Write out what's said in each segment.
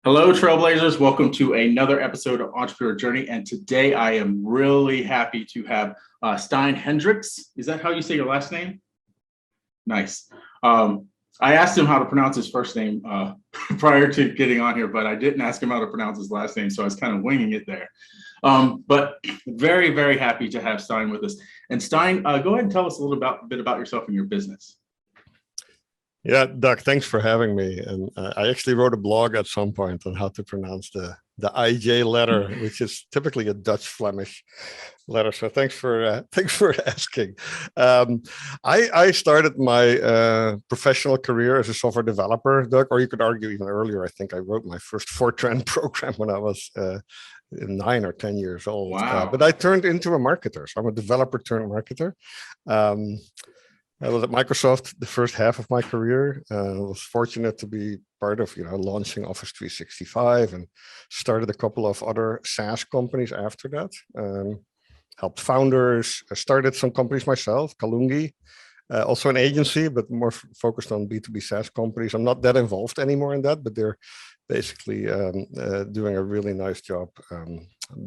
Hello, Trailblazers. Welcome to another episode of Entrepreneur Journey. And today I am really happy to have Stijn Hendrikse. Is that how you say your last name? Nice. I asked him how to pronounce his first name prior to getting on here, but I didn't ask him how to pronounce his last name, so I was kind of winging it there. But very, very happy to have Stijn with us. And Stijn, go ahead and tell us a little bit about yourself and your business. Yeah, Doug, thanks for having me. And I actually wrote a blog at some point on how to pronounce the IJ letter, which is typically a Dutch Flemish letter. So thanks for asking. I started my professional career as a software developer, Doug, or you could argue even earlier. I think I wrote my first Fortran program when I was 9 or 10 years old. Wow. But I turned into a marketer. So I'm a developer turned marketer. I was at Microsoft the first half of my career. I was fortunate to be part of, launching Office 365 and started a couple of other SaaS companies after that. Helped founders. I started some companies myself, Kalungi, also an agency, but more focused on B2B SaaS companies. I'm not that involved anymore in that, but they're basically doing a really nice job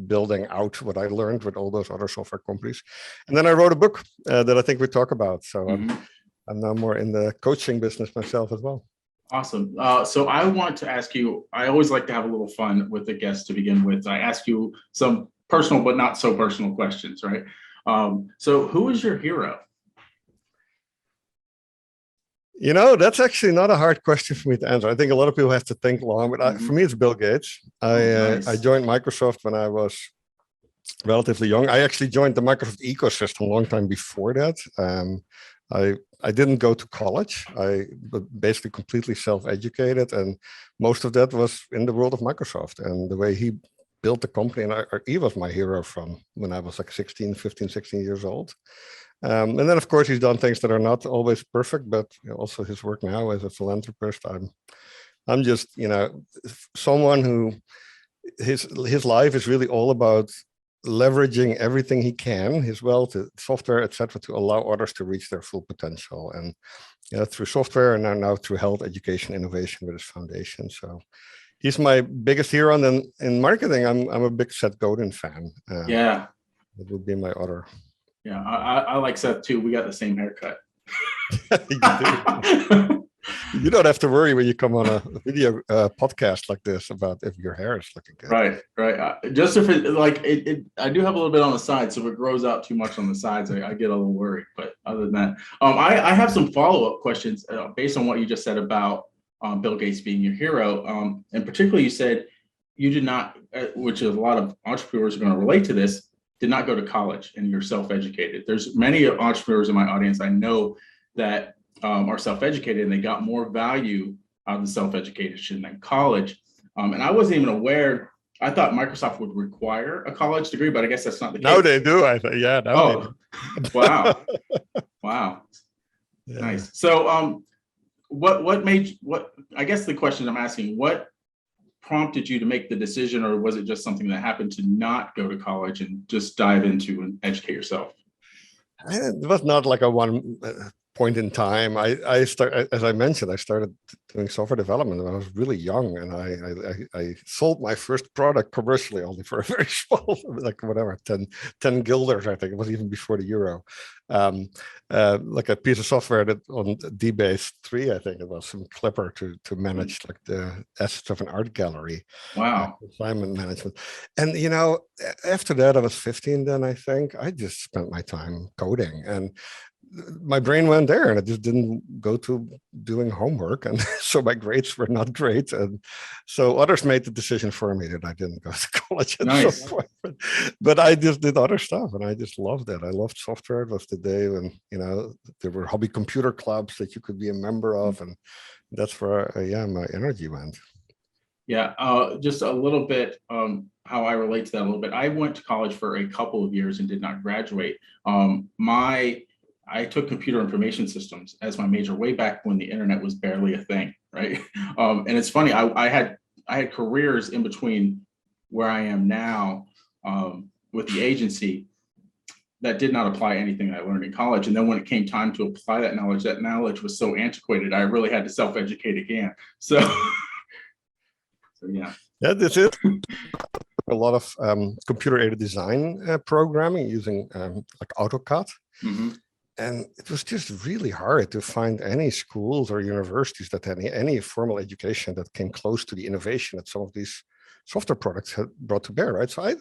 building out what I learned with all those other software companies. And then I wrote a book that I think we talk about. So I'm now more in the coaching business myself as well. Awesome. So I want to ask you, I always like to have a little fun with the guests to begin with. I ask you some personal but not so personal questions, right? So who is your hero? That's actually not a hard question for me to answer. I think a lot of people have to think long, but for me, it's Bill Gates. Nice. I joined Microsoft when I was relatively young. I actually joined the Microsoft ecosystem a long time before that. I didn't go to college. I basically completely self-educated, and most of that was in the world of Microsoft and the way he built the company. And he was my hero from when I was like 15, 16 years old. And then, of course, he's done things that are not always perfect, but also his work now as a philanthropist. I'm just, someone who his life is really all about leveraging everything he can, his wealth, software, etc., to allow others to reach their full potential. And through software and now through health, education, innovation with his foundation. So he's my biggest hero. And then in marketing, I'm a big Seth Godin fan. Yeah. It would be my other. Yeah, I like Seth too. We got the same haircut. You do. You don't have to worry when you come on a video podcast like this about if your hair is looking good. Right. Just if I do have a little bit on the side, so if it grows out too much on the sides, I get a little worried. But other than that, I have some follow-up questions based on what you just said about Bill Gates being your hero. And particularly, you said you did not, which a lot of entrepreneurs are going to relate to this, did not go to college and you're self-educated. There's many entrepreneurs in my audience I know that are self-educated and they got more value out of the self-education than college. And I wasn't even aware. I thought Microsoft would require a college degree, but I guess that's not the case. No, they do. I think, yeah. Oh, wow. Wow. Yeah. Nice. So I guess the question I'm asking, what prompted you to make the decision, or was it just something that happened to not go to college and just dive into and educate yourself? It was not like a one point in time. As I mentioned, I started doing software development when I was really young, and I sold my first product commercially only for a very small, like whatever, 10 guilders, I think. It was even before the euro. Like a piece of software that on DBase 3, I think it was, some Clipper to manage like the assets of an art gallery. Wow. Assignment management. And, after that, I was 15 then, I think. I just spent my time coding, and my brain went there, and I just didn't go to doing homework. And so my grades were not great. And so others made the decision for me that I didn't go to college at some point. But I just did other stuff, and I just loved it. I loved software. It was the day when, there were hobby computer clubs that you could be a member of. And that's where, my energy went. Yeah, just a little bit how I relate to that a little bit. I went to college for a couple of years and did not graduate. I took computer information systems as my major way back when the internet was barely a thing, right? And it's funny, I had careers in between where I am now with the agency that did not apply anything I learned in college. And then when it came time to apply that knowledge was so antiquated, I really had to self-educate again. So So, yeah. Yeah, this is a lot of computer-aided design programming using like AutoCAD. Mm-hmm. And it was just really hard to find any schools or universities that had any formal education that came close to the innovation that some of these software products had brought to bear, right? So I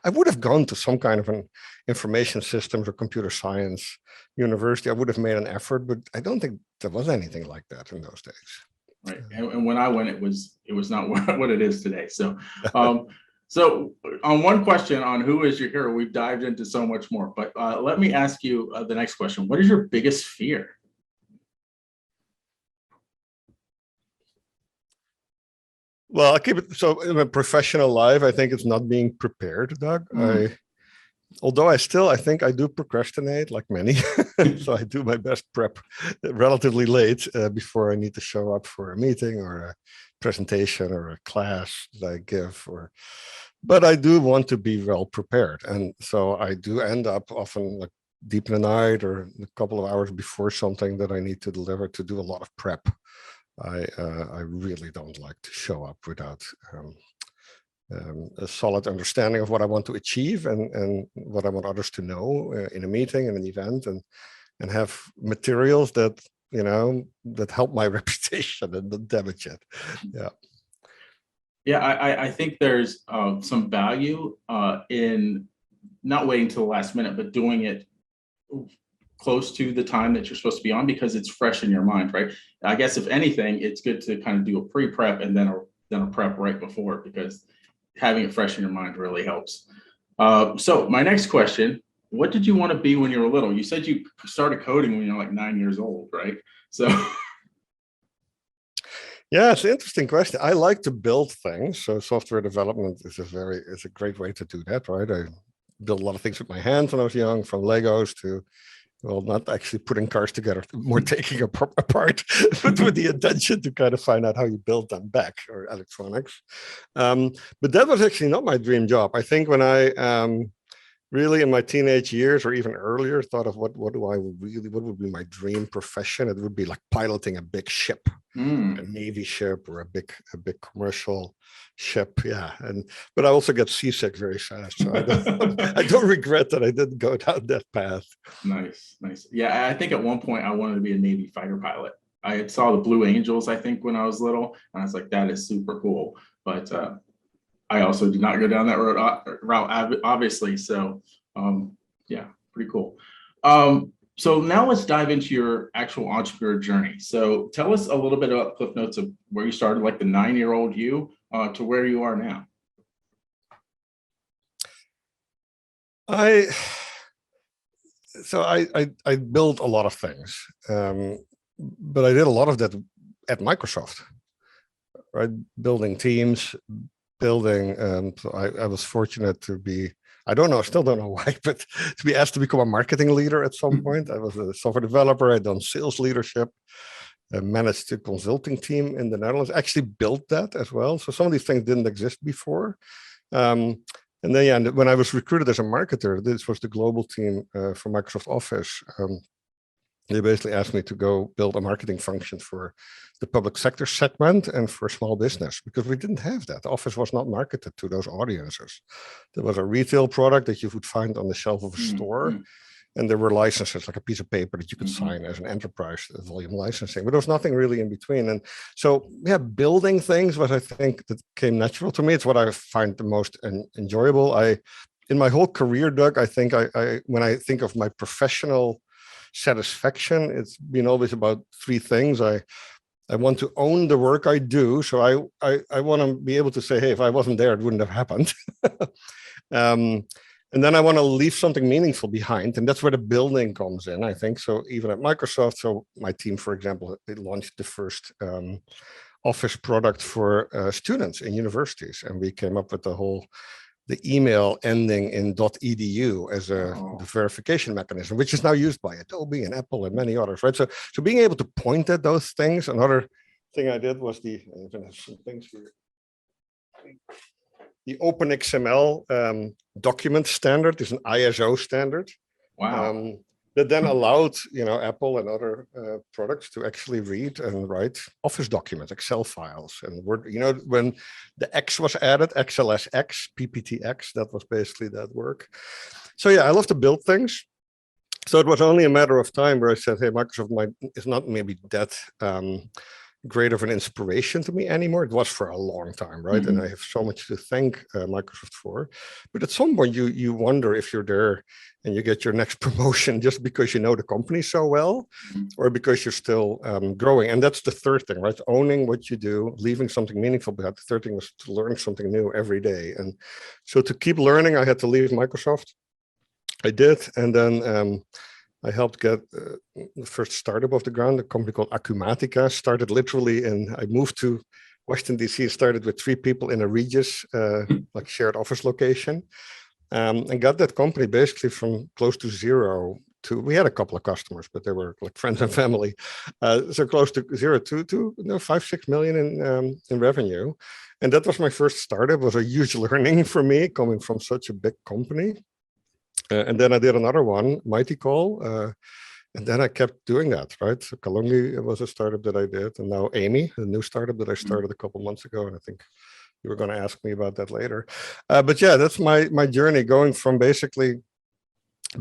would have gone to some kind of an information systems or computer science university. I would have made an effort, but I don't think there was anything like that in those days. Right. And when I went, it was not what it is today. So, so on one question on who is your hero, we've dived into so much more, but let me ask you the next question. What is your biggest fear? Well, I keep it so in my professional life, I think it's not being prepared, Doug. Although I think I do procrastinate like many. So I do my best prep relatively late before I need to show up for a meeting or a presentation or a class that I give, but I do want to be well prepared. And so I do end up often like deep in the night or a couple of hours before something that I need to deliver to do a lot of prep. I really don't like to show up without a solid understanding of what I want to achieve and what I want others to know in a meeting, in an event, and have materials that, you know, that help my reputation and not damage it. Yeah. Yeah, I think there's some value in not waiting till the last minute, but doing it close to the time that you're supposed to be on because it's fresh in your mind, right? I guess if anything, it's good to kind of do a pre-prep and then a prep right before, because having it fresh in your mind really helps. So my next question, what did you want to be when you were little? You said you started coding when you're like 9 years old, right? So yeah, it's an interesting question. I like to build things. So software development is a great way to do that, right? I built a lot of things with my hands when I was young, from Legos to, well, not actually putting cars together, more taking apart, but with the intention to kind of find out how you build them back, or electronics. But that was actually not my dream job. I think when I really in my teenage years or even earlier thought of what would be my dream profession, it would be like piloting a big ship, a Navy ship or a big commercial ship. Yeah. But I also get seasick very fast. So I don't regret that I didn't go down that path. Nice. Yeah, I think at one point I wanted to be a Navy fighter pilot. I saw the Blue Angels, I think, when I was little, and I was like, that is super cool. But I also did not go down that route, obviously. So, yeah, pretty cool. So now let's dive into your actual entrepreneur journey. So tell us a little bit about cliff notes of where you started, like the 9-year-old you, to where you are now. I built a lot of things, but I did a lot of that at Microsoft, right? Building teams, so I was fortunate to be, I still don't know why, but to be asked to become a marketing leader at some point. I was a software developer. I'd done sales leadership, managed a consulting team in the Netherlands, actually built that as well. So some of these things didn't exist before. And then, yeah, when I was recruited as a marketer, this was the global team for Microsoft Office. They basically asked me to go build a marketing function for the public sector segment and for small business, because we didn't have that. Office was not marketed to those audiences. There was a retail product that you would find on the shelf of a store, and there were licenses, like a piece of paper that you could sign as an enterprise volume licensing, but there was nothing really in between. And so, yeah, building things was, I think, that came natural to me. It's what I find the most enjoyable. In my whole career, Doug, I think when I think of my professional satisfaction, it's been always about three things. I want to own the work I do. So I want to be able to say, hey, if I wasn't there, it wouldn't have happened. And then I want to leave something meaningful behind. And that's where the building comes in, I think. So even at Microsoft, so my team, for example, they launched the first Office product for students in universities. And we came up with the email ending in .edu as the verification mechanism, which is now used by Adobe and Apple and many others, right? So being able to point at those things. Another thing I did was the OpenXML document standard is an ISO standard. Wow. that then allowed, Apple and other products to actually read and write Office documents, Excel files, and Word. When the X was added, XLSX, PPTX, that was basically that work. So yeah, I love to build things. So it was only a matter of time where I said, hey, Microsoft is not maybe that great of an inspiration to me anymore. It was for a long time, right? And I have so much to thank Microsoft for. But at some point, you wonder if you're there and you get your next promotion just because you know the company so well, or because you're still growing. And that's the third thing, right? Owning what you do, leaving something meaningful behind. The third thing was to learn something new every day. And so to keep learning, I had to leave Microsoft. I did, and then I helped get the first startup off the ground, a company called Acumatica. Started literally I moved to Washington, D.C., started with 3 people in a Regis, like shared office location, and got that company basically from close to zero to, we had a couple of customers, but they were like friends and family. So close to zero to 5-6 million in revenue. And that was my first startup. It was a huge learning for me coming from such a big company. And then I did another one, Mighty Call, and then I kept doing that, right? So Kalungi was a startup that I did, and now Amy, a new startup that I started a couple months ago, and I think you were going to ask me about that later. But yeah, that's my journey, going from basically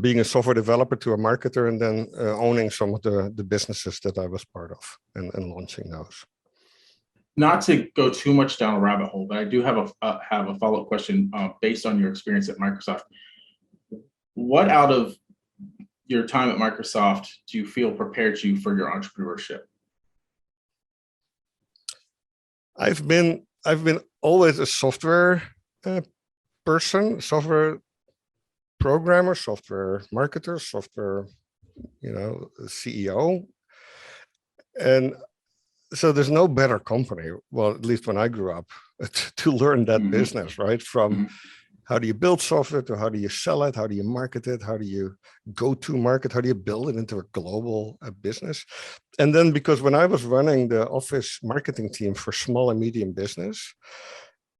being a software developer to a marketer, and then owning some of the businesses that I was part of and launching those. Not to go too much down a rabbit hole, but I do have a follow-up question based on your experience at Microsoft. What out of your time at Microsoft do you feel prepared you for your entrepreneurship? I've been always a software person, software programmer, software marketer, software, CEO. And so there's no better company, well, at least when I grew up, to learn that business, right? From how do you build software to how do you sell it? How do you market it? How do you go to market? How do you build it into a global business? And then, because when I was running the office marketing team for small and medium business,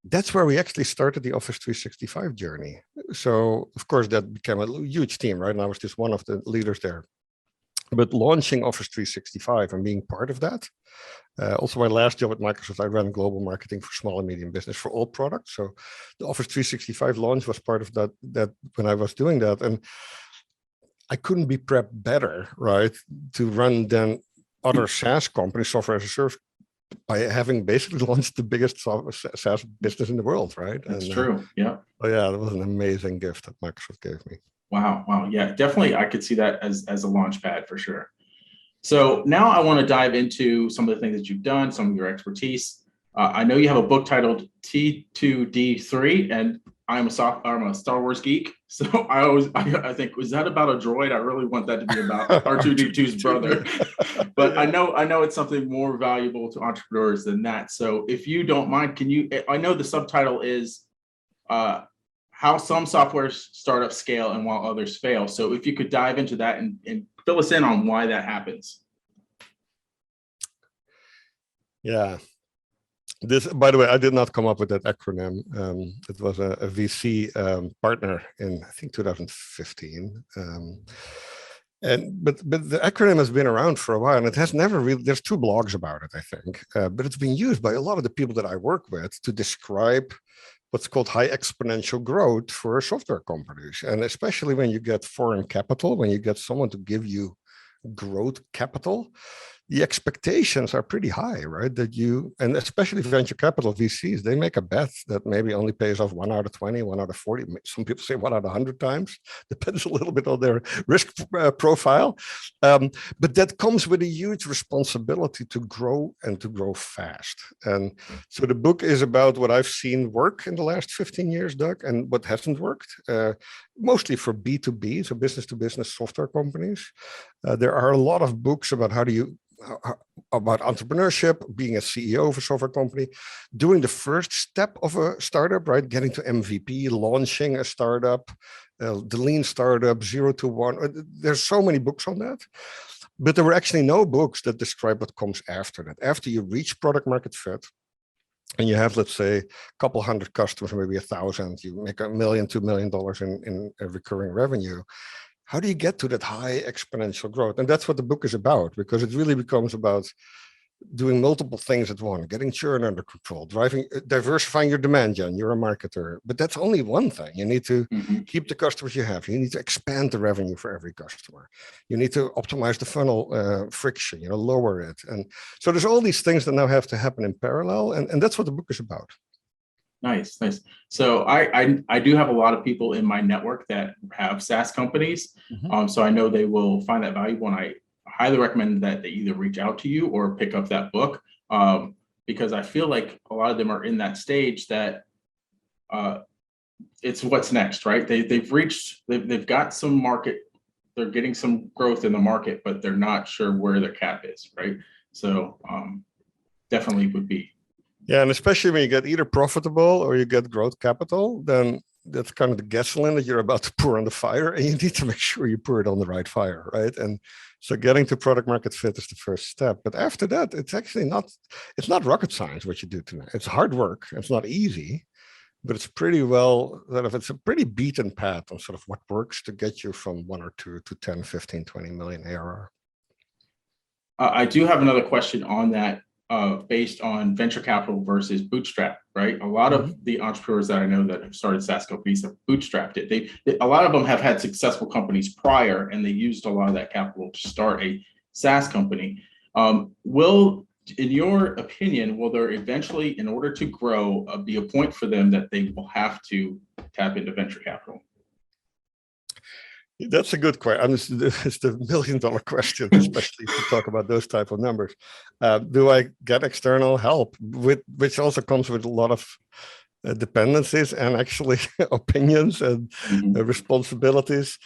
that's where we actually started the Office 365 journey. So of course that became a huge team, right? And I was just one of the leaders there. But launching Office 365 and being part of that, also my last job at Microsoft, I ran global marketing for small and medium business for all products. So the Office 365 launch was part of that when I was doing that. And I couldn't be prepped better, right, to run than other SaaS companies, software as a service, by having basically launched the biggest SaaS business in the world, right? That's true, yeah. Oh yeah, that was an amazing gift that Microsoft gave me. Wow, yeah, definitely. I could see that as a launch pad for sure. So now I want to dive into some of the things that you've done, some of your expertise. I know you have a book titled T2D3, and I'm a Star Wars geek. So I think, was that about a droid? I really want that to be about R2D2's brother. But I know it's something more valuable to entrepreneurs than that. So if you don't mind, I know the subtitle is how some software startups scale and while others fail. So if you could dive into that and fill us in on why that happens. Yeah. This, by the way, I did not come up with that acronym. It was a VC partner in, I think, 2015. But the acronym has been around for a while, and it has never really, there's 2 blogs about it, I think, but it's been used by a lot of the people that I work with to describe what's called high exponential growth for software companies. And especially when you get foreign capital, when you get someone to give you growth capital, the expectations are pretty high, right? And especially venture capital VCs, they make a bet that maybe only pays off 1 out of 20, 1 out of 40. Some people say 1 out of 100 times. Depends a little bit on their risk profile. But that comes with a huge responsibility to grow and to grow fast. And so the book is about what I've seen work in the last 15 years, Doug, and what hasn't worked, mostly for B2B, so business to business software companies. There are a lot of books about about entrepreneurship, being a CEO of a software company, doing the first step of a startup, right? Getting to MVP, launching a startup, the lean startup, 0 to 1. There's so many books on that. But there were actually no books that describe what comes after that. After you reach product market fit, and you have, let's say, a couple hundred customers, maybe 1,000, you make $1 million, $2 million in recurring revenue. how do you get to that high exponential growth? And that's what the book is about, because it really becomes about doing multiple things at once, getting churn under control, diversifying your demand gen. You're a marketer, but that's only one thing. You need to keep the customers you have. You need to expand the revenue for every customer. You need to optimize the funnel friction, lower it. And so there's all these things that now have to happen in parallel. And that's what the book is about. Nice. So I do have a lot of people in my network that have SaaS companies. So I know they will find that valuable, and I highly recommend that they either reach out to you or pick up that book, because I feel like a lot of them are in that stage that it's what's next, right? They've got some market, they're getting some growth in the market, but they're not sure where their cap is, right? So definitely would be. Yeah, and especially when you get either profitable or you get growth capital, then that's kind of the gasoline that you're about to pour on the fire, and you need to make sure you pour it on the right fire, right? And so getting to product market fit is the first step. But after that, it's actually it's not rocket science what you do tonight. It's hard work. It's not easy, but it's pretty well, it's a pretty beaten path on sort of what works to get you from 1 or 2 to 10, 15, 20 million ARR. I do have another question on that. Based on venture capital versus bootstrap, right? A lot of the entrepreneurs that I know that have started SaaS companies have bootstrapped it. A lot of them have had successful companies prior, and they used a lot of that capital to start a SaaS company. In your opinion, will there eventually, in order to grow, be a point for them that they will have to tap into venture capital? That's a good question. It's the $1 million question, especially if you talk about those type of numbers. Do I get external help, which also comes with a lot of dependencies and actually opinions and responsibilities?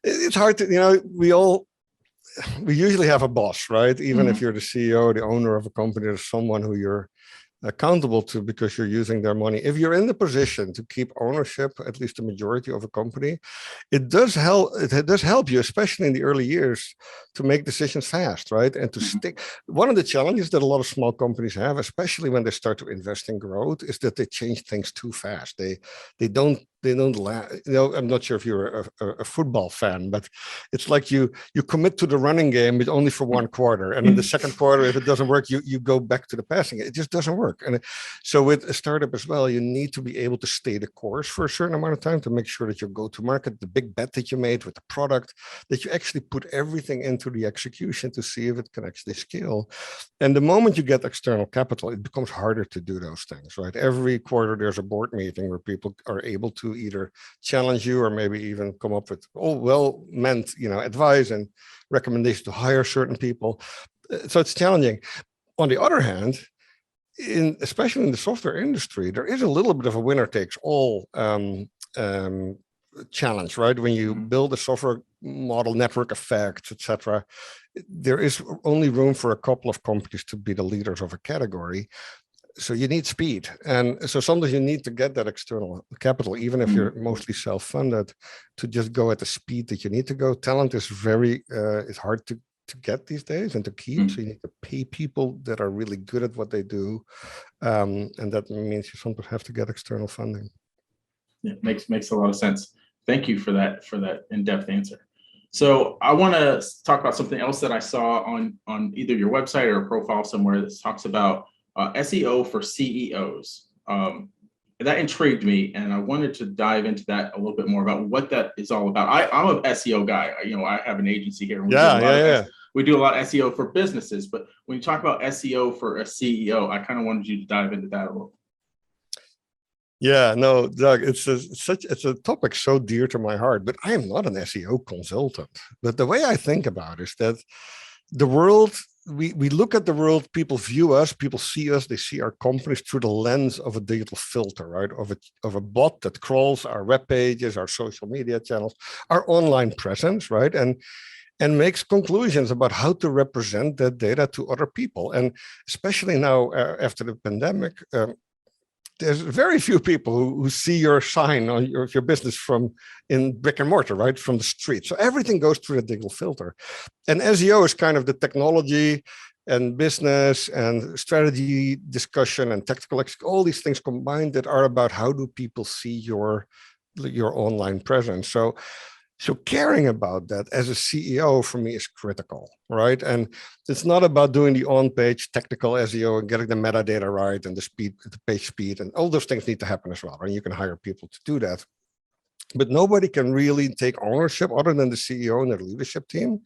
It's hard to, we usually have a boss, right? Even if you're the CEO, the owner of a company, there's someone who you're accountable to because you're using their money. If you're in the position to keep ownership, at least the majority of a company, it does help. It does help you, especially in the early years, to make decisions fast, right? And to stick. One of the challenges that a lot of small companies have, especially when they start to invest in growth, is that they change things too fast. They don't I'm not sure if you're a football fan, but it's like you commit to the running game, but only for one quarter, and in the second quarter, if it doesn't work, you go back to the passing. It just doesn't work. And so with a startup as well, you need to be able to stay the course for a certain amount of time to make sure that your go-to market, the big bet that you made with the product, that you actually put everything into the execution to see if it can actually scale. And the moment you get external capital, it becomes harder to do those things, right? Every quarter, there's a board meeting where people are able to either challenge you or maybe even come up with well-meant, advice and recommendations to hire certain people. So it's challenging. On the other hand, especially in the software industry, there is a little bit of a winner takes all challenge, right? When you build a software model, network effects, etc., there is only room for a couple of companies to be the leaders of a category. So you need speed. And so sometimes you need to get that external capital, even if you're mostly self-funded, to just go at the speed that you need to go. Talent is it's hard to get these days and to keep. So you need to pay people that are really good at what they do. And that means you sometimes have to get external funding. Yeah, makes a lot of sense. Thank you for that in-depth answer. So I want to talk about something else that I saw on either your website or a profile somewhere that talks about SEO for CEOs. That intrigued me, and I wanted to dive into that a little bit more about what that is all about. I'm an SEO guy. I have an agency here. And we do a lot of SEO for businesses, but when you talk about SEO for a CEO, I kind of wanted you to dive into that a little. Yeah, no, Doug, it's a topic so dear to my heart, but I am not an SEO consultant. But the way I think about it is that the world, we look at the world, people view us, people see us, they see our companies through the lens of a digital filter, right? Of a bot that crawls our web pages, our social media channels, our online presence, right? And makes conclusions about how to represent that data to other people. And especially now after the pandemic, there's very few people who see your sign on your business in brick and mortar, right? From the street. So everything goes through a digital filter. And SEO is kind of the technology and business and strategy discussion and tactical, all these things combined that are about how do people see your online presence. So So caring about that as a CEO for me is critical, right? And it's not about doing the on-page technical SEO and getting the metadata right and the speed, the page speed, and all those things need to happen as well, right? You can hire people to do that. But nobody can really take ownership other than the CEO and the leadership team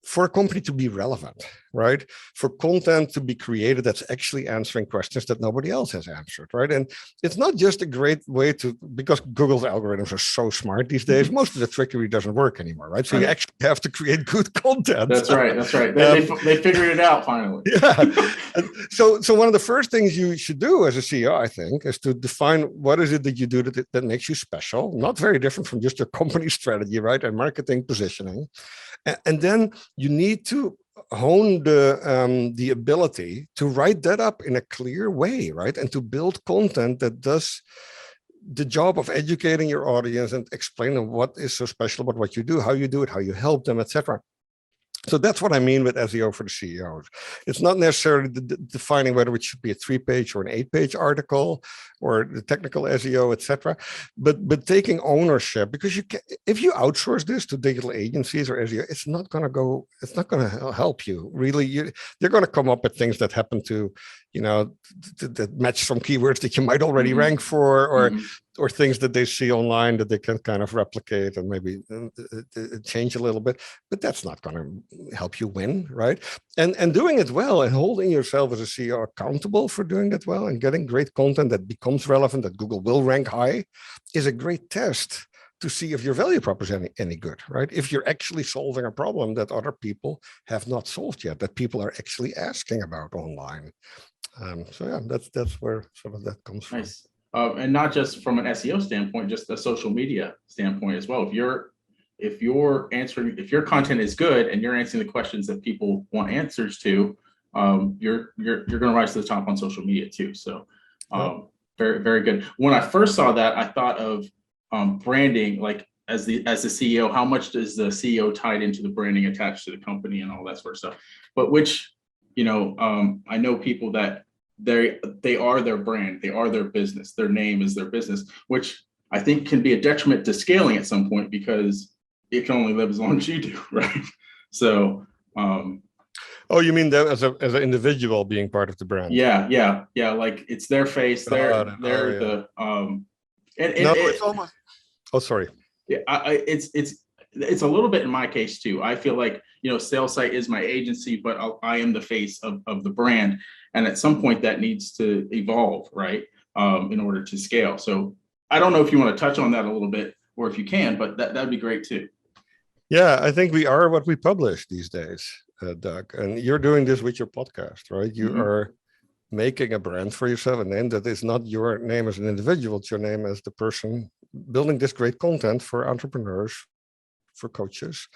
for a company to be relevant, right? For content to be created that's actually answering questions that nobody else has answered, right? And it's not just a great way to, because Google's algorithms are so smart these days, most of the trickery doesn't work anymore, right? So you actually have to create good content. That's right. That's right. They figured it out finally. Yeah. So one of the first things you should do as a CEO, I think, is to define what is it that you do that makes you special, not very different from just your company strategy, right? And marketing positioning. And then you need to hone the ability to write that up in a clear way, right? And to build content that does the job of educating your audience and explaining what is so special about what you do, how you do it, how you help them, etc. So that's what I mean with SEO for the CEOs. It's not necessarily defining whether it should be a 3-page or an 8-page article or the technical SEO, etc. But taking ownership, because you can, if you outsource this to digital agencies or SEO, it's not going to help you really. They're going to come up with things that happen to, that match some keywords that you might already rank for, or things that they see online that they can kind of replicate and maybe change a little bit, but that's not going to help you win, right? And doing it well and holding yourself as a CEO accountable for doing that well and getting great content that becomes relevant, that Google will rank high, is a great test to see if your value prop is any good, right? If you're actually solving a problem that other people have not solved yet, that people are actually asking about online. So yeah, that's where some of that comes from. Nice. And not just from an SEO standpoint, just a social media standpoint as well. If your content is good and you're answering the questions that people want answers to, you're going to rise to the top on social media too. So very, very good. When I first saw that, I thought of branding, like as the CEO, how much does the CEO tied into the branding attached to the company and all that sort of stuff? But I know people that they are their brand, they are their business, their name is their business, which I think can be a detriment to scaling at some point because it can only live as long as you do, right? So oh, you mean that as an individual being part of the brand? Yeah. Like it's their face, it's almost. Oh, sorry. Yeah, it's a little bit in my case too. I feel like Sales Site is my agency, but I am the face of the brand, and at some point that needs to evolve, right? In order to scale. So I don't know if you want to touch on that a little bit, or if you can, but that'd be great too. Yeah, I think we are what we publish these days, Doug. And you're doing this with your podcast, right? You are making a brand for yourself, a name that is not your name as an individual, it's your name as the person building this great content for entrepreneurs, for coaches.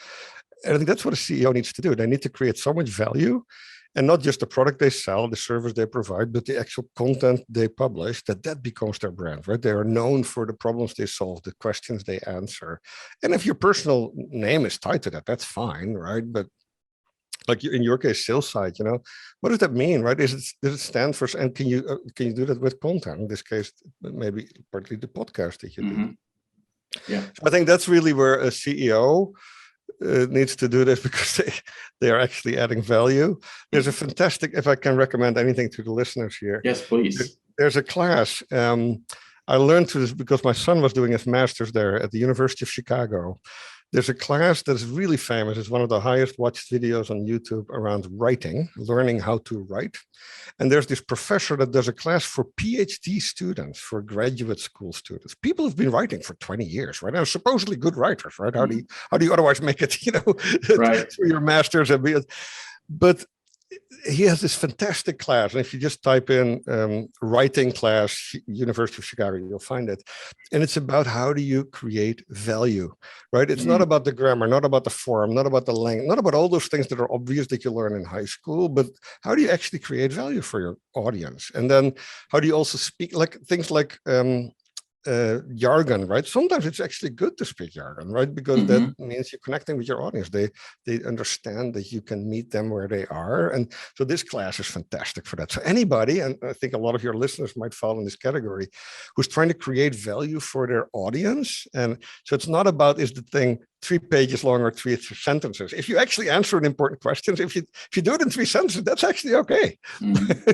And I think that's what a CEO needs to do. They need to create so much value, and not just the product they sell, the service they provide, but the actual content they publish, that becomes their brand, right? They are known for the problems they solve, the questions they answer. And if your personal name is tied to that, that's fine, right? But like in your case, Sales Site, what does that mean, right? Does it stand for, and can you do that with content? In this case, maybe partly the podcast that you do. Yeah, so I think that's really where a CEO needs to do this, because they are actually adding value. There's a fantastic, if I can recommend anything to the listeners here. Yes, please. There's a class. I learned through this because my son was doing his master's there at the University of Chicago. There's a class that is really famous. It's one of the highest watched videos on YouTube around writing, learning how to write. And there's this professor that does a class for PhD students, for graduate school students. People have been writing for 20 years, right? And supposedly good writers, right? How do you otherwise make it, right, through your master's? But he has this fantastic class, and if you just type in writing class, University of Chicago, you'll find it. And it's about how do you create value, right? It's not about the grammar, not about the form, not about the length, not about all those things that are obvious that you learn in high school, but how do you actually create value for your audience? And then how do you also speak, like things like jargon, right? Sometimes it's actually good to speak jargon, right? Because that means you're connecting with your audience. They understand that you can meet them where they are. And so this class is fantastic for that. So anybody, and I think a lot of your listeners might fall in this category, who's trying to create value for their audience. And so it's not about, is the thing 3 pages long or 3 sentences. If you actually answer important questions, if you do it in 3 sentences, that's actually okay.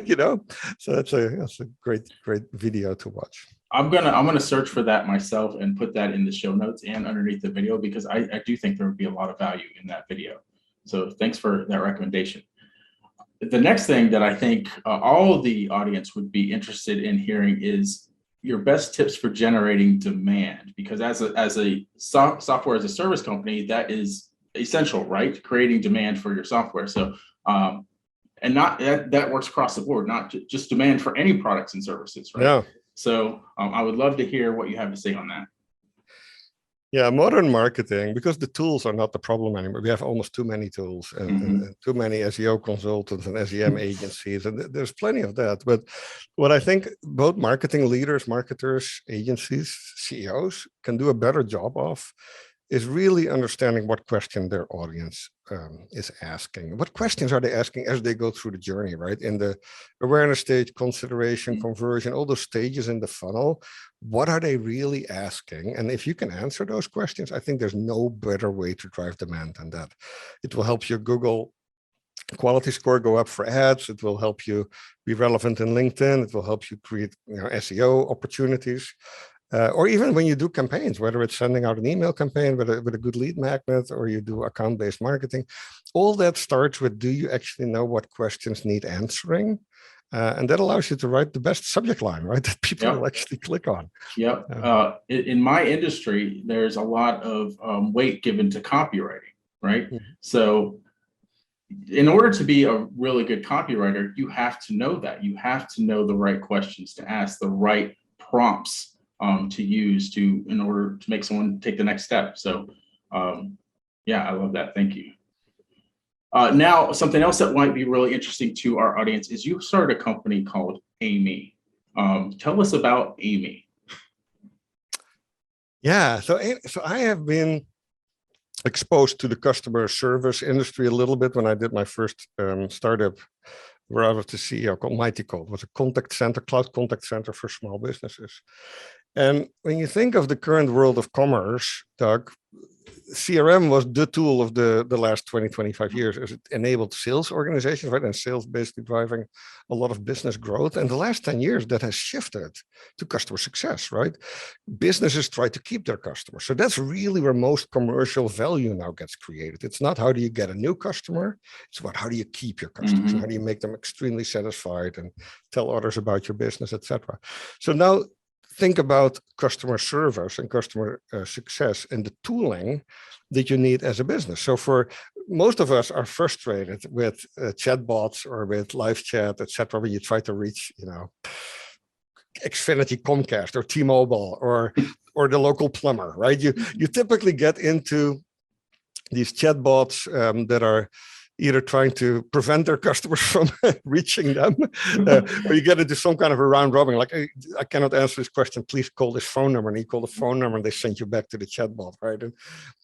You know, so that's a great video to watch. I'm gonna search for that myself and put that in the show notes and underneath the video, because I do think there would be a lot of value in that video. So thanks for that recommendation. The next thing that I think all of the audience would be interested in hearing is your best tips for generating demand, because as a software as a service company, that is essential, right? Creating demand for your software. So and not that works across the board, not just demand for any products and services, right? Yeah. So I would love to hear what you have to say on that. Yeah, modern marketing, because the tools are not the problem anymore. We have almost too many tools and too many SEO consultants and SEM agencies, and there's plenty of that. But what I think both marketing leaders, marketers, agencies, CEOs can do a better job of is really understanding what question their audience is asking. What questions are they asking as they go through the journey, right? In the awareness stage, consideration, conversion, all those stages in the funnel, what are they really asking? And if you can answer those questions, I think there's no better way to drive demand than that. It will help your Google quality score go up for ads. It will help you be relevant in LinkedIn. It will help you create SEO opportunities. Or even when you do campaigns, whether it's sending out an email campaign with a good lead magnet, or you do account-based marketing, all that starts with, do you actually know what questions need answering? And that allows you to write the best subject line, right? That people will actually click on. Yep. In my industry, there's a lot of weight given to copywriting, right? So in order to be a really good copywriter, you have to know that. You have to know the right questions to ask, the right prompts to use in order to make someone take the next step. So yeah, I love that. Thank you. Now, something else that might be really interesting to our audience is you started a company called Amy. Tell us about Amy. Yeah, so I have been exposed to the customer service industry a little bit when I did my first startup, where I was the CEO, called Mighty Call. It was a contact center, cloud contact center for small businesses. And when you think of the current world of commerce, Doug, CRM was the tool of the last 20, 25 years, as it enabled sales organizations, right? And sales basically driving a lot of business growth. And the last 10 years, that has shifted to customer success, right? Businesses try to keep their customers. So that's really where most commercial value now gets created. It's not how do you get a new customer, it's about how do you keep your customers, and how do you make them extremely satisfied and tell others about your business, etc. So now think about customer service and customer success and the tooling that you need as a business. So for most of us are frustrated with chatbots or with live chat, etc. When you try to reach, Xfinity, Comcast, or T-Mobile, or the local plumber, right? You typically get into these chatbots that are either trying to prevent their customers from reaching them, or you get into some kind of a round robin, like, I cannot answer this question, please call this phone number. And you call the phone number and they send you back to the chatbot, right?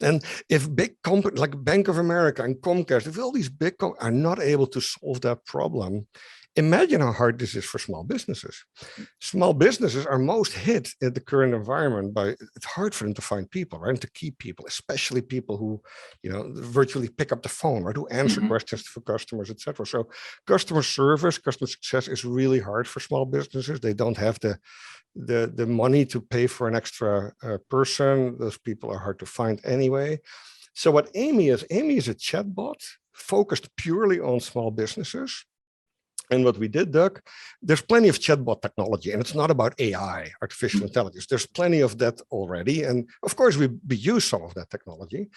And if big companies like Bank of America and Comcast, if all these big companies are not able to solve that problem, imagine how hard this is for small businesses. Small businesses are most hit in the current environment by, it's hard for them to find people, right? And to keep people, especially people who, virtually pick up the phone, right? Who answer questions for customers, etc. So customer service, customer success is really hard for small businesses. They don't have the money to pay for an extra person. Those people are hard to find anyway. So what Amy is a chatbot focused purely on small businesses. And what we did, Doug, there's plenty of chatbot technology, and it's not about AI, artificial intelligence. There's plenty of that already. And of course, we use some of that technology.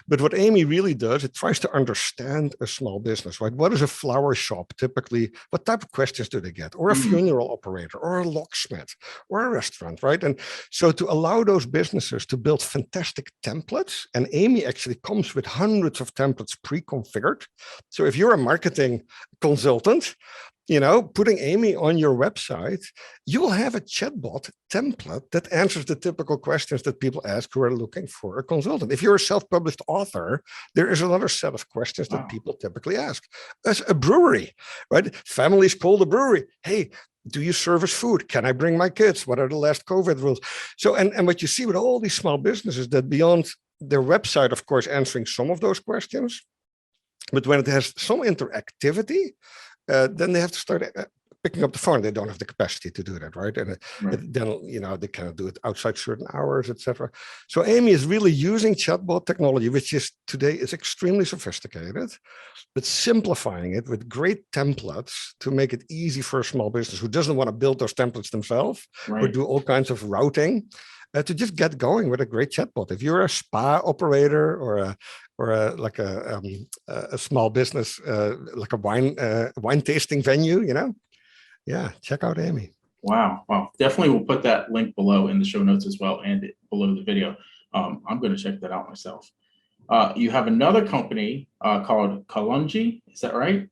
But what Amy really does, it tries to understand a small business, right? What is a flower shop typically? What type of questions do they get? Or a funeral operator, or a locksmith, or a restaurant, right? And so to allow those businesses to build fantastic templates, and Amy actually comes with hundreds of templates pre-configured. So if you're a marketing consultant, putting Amy on your website, you will have a chatbot template that answers the typical questions that people ask who are looking for a consultant. If you're a self-published author, there is another set of questions that people typically ask. As a brewery, right? Families call the brewery. Hey, do you service food? Can I bring my kids? What are the last COVID rules? So, and what you see with all these small businesses, that beyond their website, of course, answering some of those questions, but when it has some interactivity, then they have to start picking up the phone. They don't have the capacity to do that, right? And then, they cannot do it outside certain hours, etc. So Amy is really using chatbot technology, which is today is extremely sophisticated, but simplifying it with great templates to make it easy for a small business who doesn't want to build those templates themselves or do all kinds of routing, to just get going with a great chatbot. If you're a spa operator or a small business, like a wine tasting venue, check out Amy. Wow. Definitely we'll put that link below in the show notes as well and below the video. I'm going to check that out myself. You have another company called Kalungi, is that right?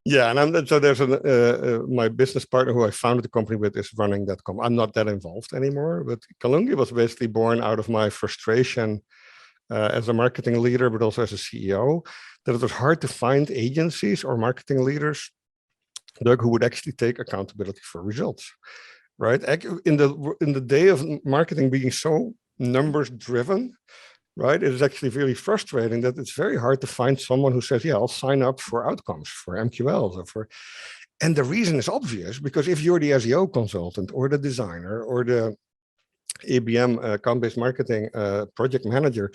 Yeah, and so there's my business partner who I founded the company with is running that company. I'm not that involved anymore, but Kalungi was basically born out of my frustration as a marketing leader, but also as a CEO, that it was hard to find agencies or marketing leaders, Doug, who would actually take accountability for results, right? In the day of marketing being so numbers driven, right? It is actually really frustrating that it's very hard to find someone who says, yeah, I'll sign up for outcomes, for MQLs, and the reason is obvious, because if you're the SEO consultant or the designer or the ABM, account-based marketing project manager,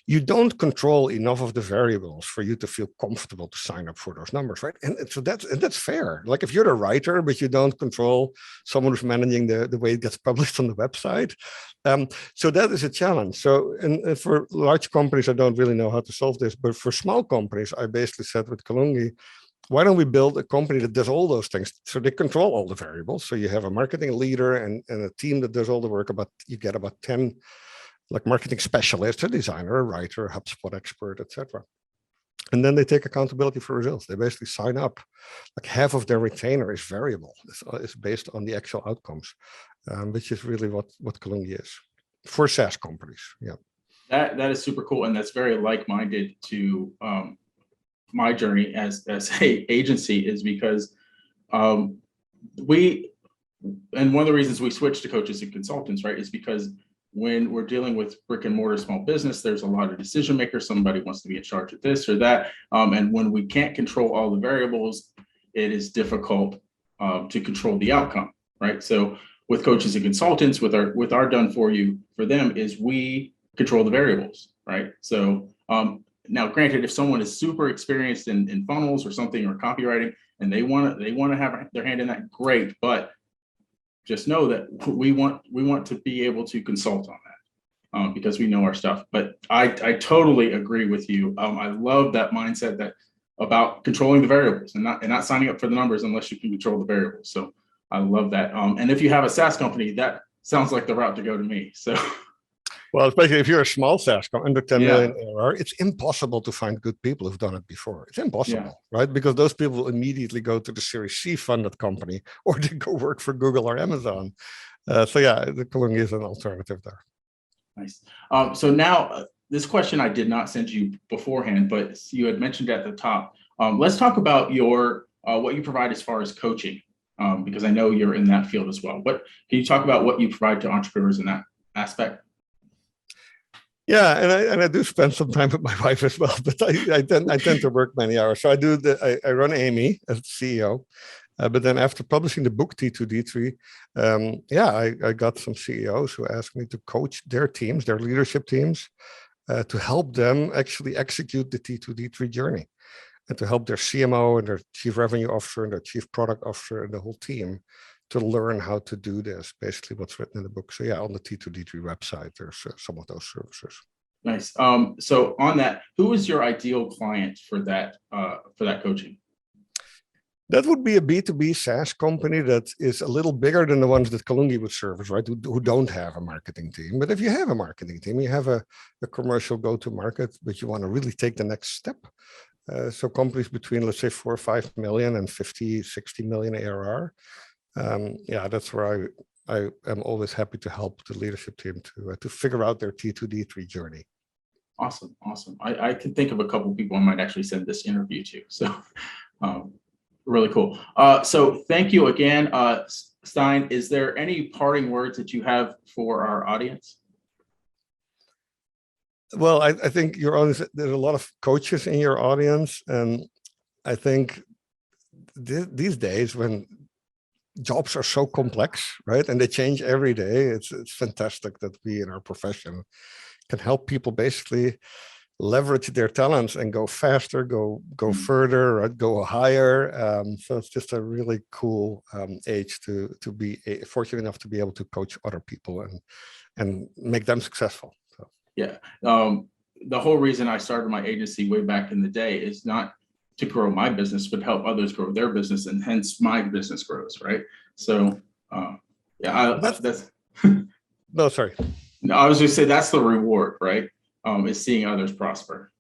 you don't control enough of the variables for you to feel comfortable to sign up for those numbers, right? And so that's fair. Like if you're the writer, but you don't control someone who's managing the way it gets published on the website. So that is a challenge. So, and for large companies, I don't really know how to solve this, but for small companies, I basically said with Kalungi, why don't we build a company that does all those things so they control all the variables? So you have a marketing leader and a team that does all the work. You get about 10 like marketing specialists, a designer, a writer, a HubSpot expert, etc. And then they take accountability for results. They basically sign up. Like half of their retainer is variable. It's based on the actual outcomes, which is really what Kalungi is for SaaS companies. Yeah, that is super cool, and that's very like-minded to my journey as a agency, is because and one of the reasons we switched to coaches and consultants, right, is because when we're dealing with brick and mortar small business, there's a lot of decision makers. Somebody wants to be in charge of this or that. And when we can't control all the variables, it is difficult to control the outcome, right? So with coaches and consultants, with our done for you, for them is we control the variables, right? So now granted, if someone is super experienced in funnels or something or copywriting, and they want to have their hand in that, great. But just know that we want to be able to consult on that because we know our stuff. But I totally agree with you. I love that mindset that about controlling the variables and not signing up for the numbers unless you can control the variables. So I love that. And if you have a SaaS company, that sounds like the route to go to me. So. Well, especially if you're a small SaaS company under 10 million ARR, it's impossible to find good people who've done it before. It's impossible, right? Because those people will immediately go to the Series C funded company, or they go work for Google or Amazon. So yeah, the Kalungi is an alternative there. Nice. So now this question I did not send you beforehand, but you had mentioned at the top. Let's talk about your what you provide as far as coaching, because I know you're in that field as well. Can you talk about what you provide to entrepreneurs in that aspect? Yeah, and I do spend some time with my wife as well, but I tend to work many hours. So I run Amy as CEO, but then after publishing the book T2D3, I got some CEOs who asked me to coach their teams, their leadership teams, to help them actually execute the T2D3 journey, and to help their CMO and their chief revenue officer and their chief product officer and the whole team to learn how to do this, basically what's written in the book. So yeah, on the T2D3 website, there's some of those services. Nice. So on that, who is your ideal client for that coaching? That would be a B2B SaaS company that is a little bigger than the ones that Kalungi would service, right? Who don't have a marketing team. But if you have a marketing team, you have a commercial go-to-market, but you want to really take the next step, So companies between, let's say, 4 or 5 million and 50, 60 million ARR. Yeah, that's where I am always happy to help the leadership team to figure out their T2D3 journey. Awesome. I can think of a couple of people I might actually send this interview to. So really cool. So thank you again. Stijn, is there any parting words that you have for our audience? Well, I think there's a lot of coaches in your audience. And I think these days when jobs are so complex, right? And they change every day. It's fantastic that we in our profession can help people basically leverage their talents and go faster, go further, right? Go higher. So it's just a really cool age to be fortunate enough to be able to coach other people and make them successful. So. Yeah. The whole reason I started my agency way back in the day is not to grow my business, but help others grow their business, and hence my business grows, right? So yeah, that's no, sorry. No, I was just say that's the reward, right? Is seeing others prosper.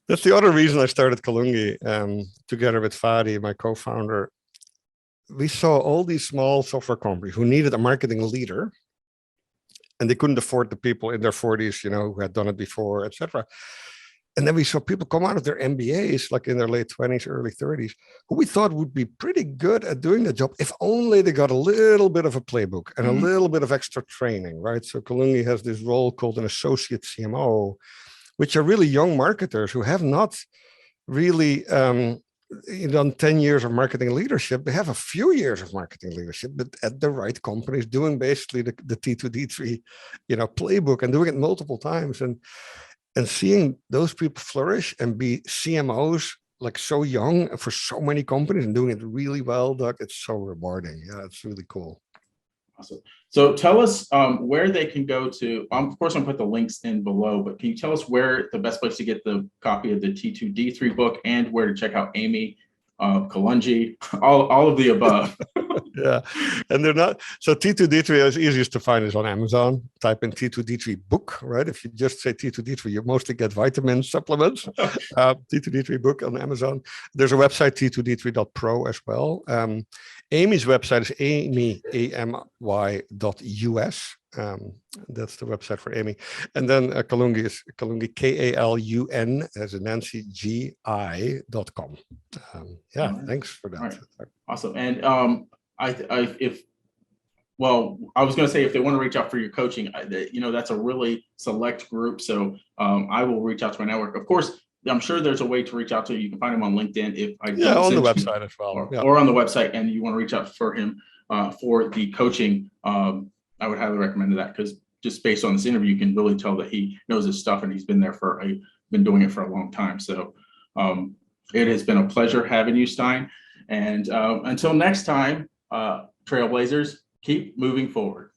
That's the other reason I started Kalungi together with Fadi, my co-founder. We saw all these small software companies who needed a marketing leader, and they couldn't afford the people in their 40s, who had done it before, etc. And then we saw people come out of their MBAs, like in their late 20s, early 30s, who we thought would be pretty good at doing the job if only they got a little bit of a playbook and a little bit of extra training, right? So Kalungi has this role called an associate CMO, which are really young marketers who have not really done 10 years of marketing leadership. They have a few years of marketing leadership, but at the right companies, doing basically the T2D3, playbook and doing it multiple times. And seeing those people flourish and be CMOs like so young for so many companies and doing it really well, Doug, it's so rewarding. Yeah, it's really cool. Awesome. So tell us where they can go to. Of course, I'll put the links in below, but can you tell us where the best place to get the copy of the T2D3 book and where to check out Amy, Kalungi, all of the above? Yeah, and they're not. So T2D3 is easiest to find is on Amazon. Type in T2D3 book, right? If you just say T2D3, you mostly get vitamin supplements. T2D3 book on Amazon. There's a website, T2D3.pro as well. Amy's website is amy.us. That's the website for Amy. And then Kalungi is Kalungi, Kalun, as a Nancy, GI.com. Yeah, right. Thanks for that. Right. Awesome. And I was going to say, if they want to reach out for your coaching, that's a really select group. So I will reach out to my network. Of course, I'm sure there's a way to reach out to you. You can find him on LinkedIn. On the website as well. Or on the website, and you want to reach out for him for the coaching. I would highly recommend that, because just based on this interview, you can really tell that he knows his stuff and he's been been doing it for a long time. So it has been a pleasure having you, Stijn. And until next time, Trailblazers, keep moving forward.